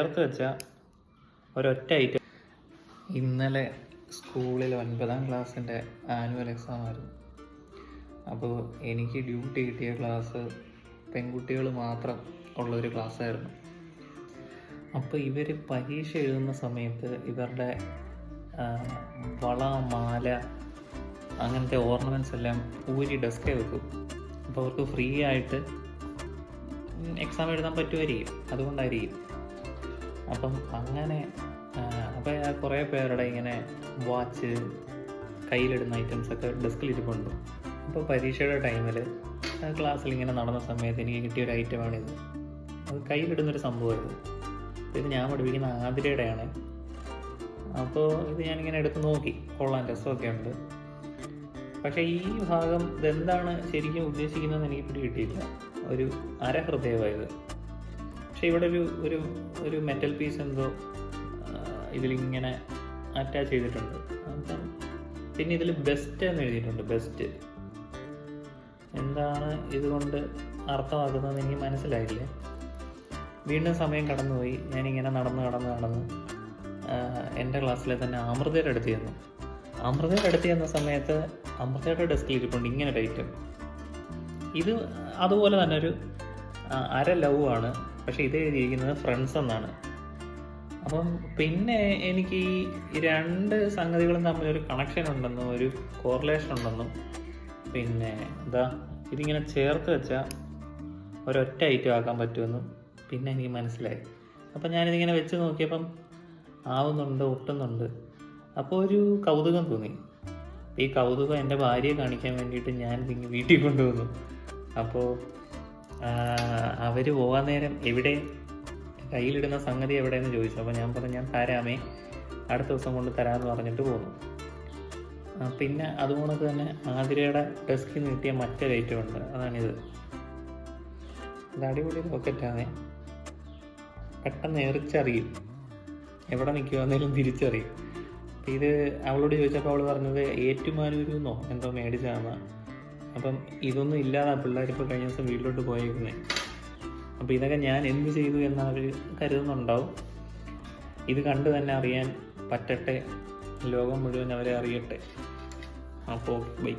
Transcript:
ചേർത്ത് വെച്ച ഒരൊറ്റ ഐറ്റം. ഇന്നലെ സ്കൂളിൽ 9ാം ക്ലാസ്സിൻ്റെ ആനുവൽ എക്സാം ആയിരുന്നു. അപ്പോൾ എനിക്ക് ഡ്യൂട്ടി കിട്ടിയ ക്ലാസ് പെൺകുട്ടികൾ മാത്രം ഉള്ളൊരു ക്ലാസ്സായിരുന്നു. അപ്പോൾ ഇവർ പരീക്ഷ എഴുതുന്ന സമയത്ത് ഇവരുടെ വള, മാല, അങ്ങനത്തെ ഓർണമെൻറ്റ്സ് എല്ലാം ഊരി ഡെസ്കേ വെക്കും. അപ്പോൾ അവർക്ക് ഫ്രീ ആയിട്ട് എക്സാം എഴുതാൻ പറ്റുമായിരിക്കും, അതുകൊണ്ടായിരിക്കും. അപ്പം അങ്ങനെ അപ്പോൾ കുറേ പേരുടെ ഇങ്ങനെ വാച്ച്, കയ്യിലിടുന്ന ഐറ്റംസൊക്കെ ഡെസ്കിൽ ഇരിപ്പുണ്ട്. അപ്പോൾ പരീക്ഷയുടെ ടൈമിൽ ക്ലാസ്സിൽ ഇങ്ങനെ നടന്ന സമയത്ത് എനിക്ക് കിട്ടിയൊരു ഐറ്റമാണിത്. അത് കയ്യിലിടുന്നൊരു സംഭവമായിരുന്നു. ഇത് ഞാൻ പഠിപ്പിക്കുന്ന ആതിരയുടെയാണ്. അപ്പോൾ ഇത് ഞാനിങ്ങനെ എടുത്ത് നോക്കി, കൊള്ളാൻ രസമൊക്കെ ഉണ്ട്. പക്ഷേ ഈ ഭാഗം ഇതെന്താണ് ശരിക്കും ഉദ്ദേശിക്കുന്നതെന്ന് എനിക്ക് പിടികിട്ടിയില്ല. ഒരു അരഹൃദയമായത്. പക്ഷെ ഇവിടെ ഒരു മെറ്റൽ പീസ് എന്തോ ഇതിലിങ്ങനെ അറ്റാച്ച് ചെയ്തിട്ടുണ്ട്. അപ്പം പിന്നെ ഇതിൽ ബെസ്റ്റ് എന്ന് എഴുതിയിട്ടുണ്ട്. ബെസ്റ്റ് എന്താണ് ഇതുകൊണ്ട് അർത്ഥമാക്കുന്നതെന്ന് എനിക്ക് മനസ്സിലായില്ലേ. വീണ്ടും സമയം കടന്നുപോയി. ഞാനിങ്ങനെ നടന്ന് എൻ്റെ ക്ലാസ്സിലെ തന്നെ അമൃതയുടെ അടുത്ത് ചെന്നു. അമൃതയുടെ അടുത്ത് ചെന്ന സമയത്ത് അമൃതയുടെ ഡെസ്കിൽ ഇരിപ്പുണ്ട് ഇങ്ങനെ ഒരു ഐറ്റം. ഇത് അതുപോലെ തന്നെ ഒരു അര ലവ് ആണ്. പക്ഷേ ഇത് എഴുതിയിരിക്കുന്നത് ഫ്രണ്ട്സ് എന്നാണ്. അപ്പം പിന്നെ എനിക്ക് ഈ രണ്ട് സംഗതികളും തമ്മിലൊരു കണക്ഷൻ ഉണ്ടെന്നും ഒരു കോറിലേഷൻ ഉണ്ടെന്നും പിന്നെ ഇതിങ്ങനെ ചേർത്ത് വെച്ചാൽ ഒരൊറ്റ ഐറ്റം ആക്കാൻ പറ്റുമെന്നും പിന്നെ എനിക്ക് മനസ്സിലായി. അപ്പം ഞാനിതിങ്ങനെ വെച്ച് നോക്കിയപ്പം ആവുന്നുണ്ട്, ഒട്ടുന്നുണ്ട്. അപ്പോൾ ഒരു കൗതുകം തോന്നി. ഈ കൗതുകം എൻ്റെ ഭാര്യയെ കാണിക്കാൻ വേണ്ടിയിട്ട് ഞാൻ വീട്ടിൽ കൊണ്ടുവന്നു. അപ്പോൾ അവർ പോകാൻ നേരം എവിടെ കയ്യിലിടുന്ന സംഗതി എവിടെയെന്ന് ചോദിച്ചു. അപ്പോൾ ഞാൻ പറഞ്ഞു ഞാൻ തരാമേ, അടുത്ത ദിവസം കൊണ്ട് തരാമെന്ന് പറഞ്ഞിട്ട് പോന്നു. പിന്നെ അതുകൊണ്ട് തന്നെ ആതിരയുടെ ഡെസ്കിൽ നിന്ന് കിട്ടിയ മറ്റൊരു ഐറ്റം ഉണ്ട്. അതാണിത്. ഇത് അടിപൊളി റോക്കറ്റാണ്. പെട്ടെന്ന് എറിച്ചറിയും, എവിടെ നിൽക്കുമെന്നേലും തിരിച്ചറിയും. അപ്പം ഇത് അവളോട് ചോദിച്ചപ്പോൾ അവൾ പറഞ്ഞത് ഏറ്റുമാനൂരെന്നോ എന്തോ മേടിച്ചതാണ്. അപ്പം ഇതൊന്നും ഇല്ലാതെ പിള്ളേരിപ്പോൾ കഴിഞ്ഞ ദിവസം വീട്ടിലോട്ട് പോയേക്കുന്നത്. അപ്പോൾ ഇതൊക്കെ ഞാൻ എന്ത് ചെയ്തു എന്നവർ കരുതുന്നുണ്ടാവും. ഇത് കണ്ട് തന്നെ അറിയാൻ പറ്റട്ടെ, ലോകം മുഴുവൻ അവരെ അറിയട്ടെ. അപ്പോൾ ബൈ.